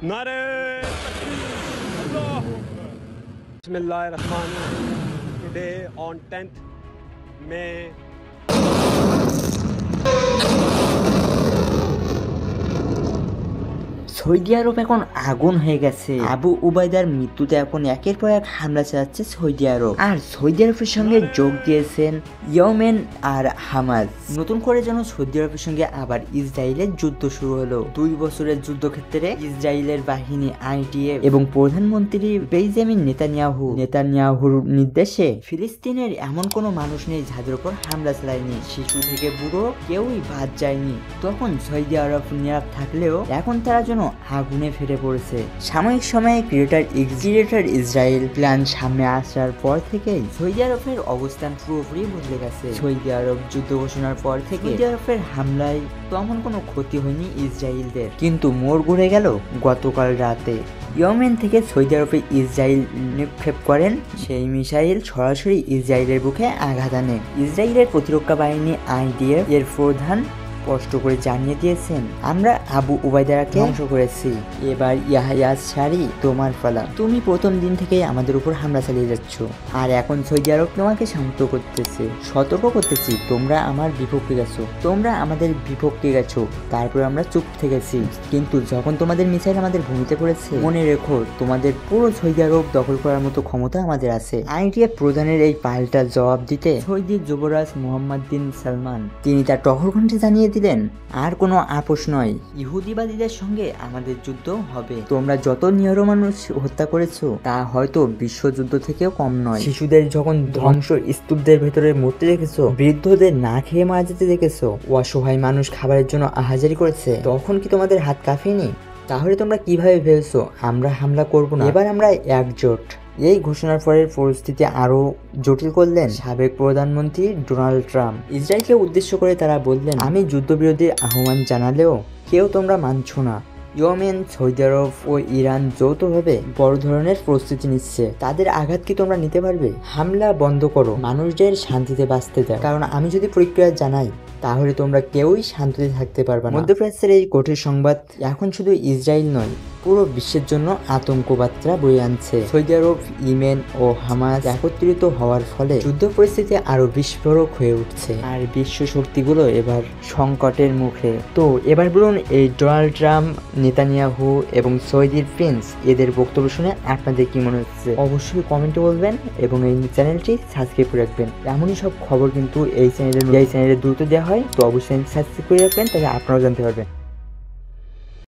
नारे तकबीर अल्लाह बिस्मिल्लाहिर्रहमानिर्रहीम। टुडे on 10th May সৌদি আরব এখন আগুন হয়ে গেছে। আবু উবাইদার মৃত্যুতে এখন একের পর এক হামলা চালাচ্ছে সৌদি আরব। আর সৌদি আরবের সঙ্গে যোগ দিয়েছেন ইয়েমেন আর হামাস। নতুন করে যেন সৌদি আরবের সঙ্গে আবার ইসরায়েলের যুদ্ধ শুরু হলো। 2 বছরের যুদ্ধক্ষেত্রে ইসরায়েলের বাহিনী IDF এবং প্রধানমন্ত্রী বেঞ্জামিন নেতানিয়াহুর নির্দেশে ফিলিস্তিনের এমন কোনো মানুষ নেই যাদের উপর হামলা চালায়নি। শিশু থেকে বুড়ো কেউই বাদ যায়নি। তখন সৌদি আরব নীরব থাকলেও এখন তারা যেন আগুনে ফেটে পড়েছে। সাময়িক সময়ে গ্রেটার ইসরায়েল প্ল্যান সামনে আসার পর থেকেই সৌদি আরবের অবস্থান পুরোপুরি বদলে গেছে। সৌদি আরব যুদ্ধ ঘোষণার পর থেকে সৌদি আরবের হামলায় তেমন কোনো ক্ষতি হয়নি ইসরায়েলদের, কিন্তু মোড় ঘুরে গেল গতকাল রাতে। ইয়েমেন থেকে সৌদি আরবে ইসরায়েল নিক্ষেপ করেন সেই মিসাইল সরাসরি ইসরায়েলের বুকে আঘাত আনে। ইসরায়েলের প্রতিরক্ষা বাহিনী IDF এর প্রধান স্পষ্ট করে জানিয়ে দিয়েছেন, আমরা আবু উবাইদাকে ধ্বংস করেছি, এবার ইয়াহিয়া সারি তোমার পালা। তুমি প্রথম দিন থেকেই আমাদের উপর হামলা চালিয়ে যাচ্ছ, আর এখন সৌদি আরব তোমাকে শান্ত করতেছে, সতর্ক করতেছি তোমরা আমার বিপক্ষে গেছো, তোমরা আমাদের বিপক্ষে গেছো। তারপর আমরা চুপ থেকেছি, কিন্তু যখন তোমাদের মিসাইল আমাদের ভূমিতে পড়েছে, মনে রেখো তোমাদের পুরো সৌদি আরব দখল করার মতো ক্ষমতা আমাদের আছে। IDF প্রধানের এই পাল্টা জবাব দিতে সৌদি যুবরাজ মোহাম্মদ বিন সালমান তিনি তার টহল ঘণ্টে জানিয়ে দিলেন, আর কোনো আপোষ নয়, ইহুদিবাদীদের সঙ্গে আমাদের যুদ্ধ হবে। তোমরা যত নিরীহ মানুষ হত্যা করেছো তা হয়তো বিশ্বযুদ্ধ থেকেও কম নয়। শিশুদের যখন ধ্বংস স্তূপদের ভেতরে মরতে দেখেছো, বৃদ্ধদের না খেয়ে মারা যেতে দেখেছো, অসহায় মানুষ খাবারের জন্য আহাজারি করেছে, তখন কি তোমাদের হাত কাঁপেনি? তাহলে তোমরা কিভাবে ভেবেছো আমরা হামলা করব না? এবার আমরা একজোট। এই ঘোষণার পরের পরিস্থিতি আরো জটিল করলেন সাবেক প্রধানমন্ত্রী ডোনাল্ড ট্রাম্প। ইসরায়েলকে উদ্দেশ্য করে তারা বললেন, আমি যুদ্ধবিরতির আহ্বান জানালেও কেউ তোমরা মানছো না। ইয়েমেন, সৌদি আরব ও ইরান যৌথভাবে বড় ধরনের প্রস্তুতি নিচ্ছে। তাদের আঘাত কি তোমরা নিতে পারবে? হামলা বন্ধ করো, মানুষদের শান্তিতে বাঁচতে দাও, কারণ আমি যদি প্রতিক্রিয়া জানাই তাহলে তোমরা কেউই শান্তিতে থাকতে পারবে না। মধ্যপ্রাচ্যের এই কঠিন সংবাদ এখন শুধু ইসরায়েল নয়, পুরো বিশ্বের জন্য আতঙ্ক বার্তা বয়ে আনছে। সৌদি আরব, ইয়েমেন ও হামাস একত্রিত হওয়ার ফলে যুদ্ধ পরিস্থিতি আরো বিস্ফোরক হয়ে উঠছে, আর বিশ্ব শক্তিগুলো এবার সংকটের মুখে। তো এবার বলুন, এই ডোনাল্ড ট্রাম্প, নেতানিয়াহু এবং সৌদির প্রিন্স এদের বক্তব্য শুনে আপনাদের কি মনে হচ্ছে? অবশ্যই কমেন্টে বলবেন এবং এই চ্যানেলটি সাবস্ক্রাইব করে রাখবেন। এমনই সব খবর কিন্তু এই চ্যানেলে দ্রুত দেওয়া হয়, তো অবশ্যই সাবস্ক্রাইব করে রাখবেন, তাহলে আপনারাও জানতে পারবেন।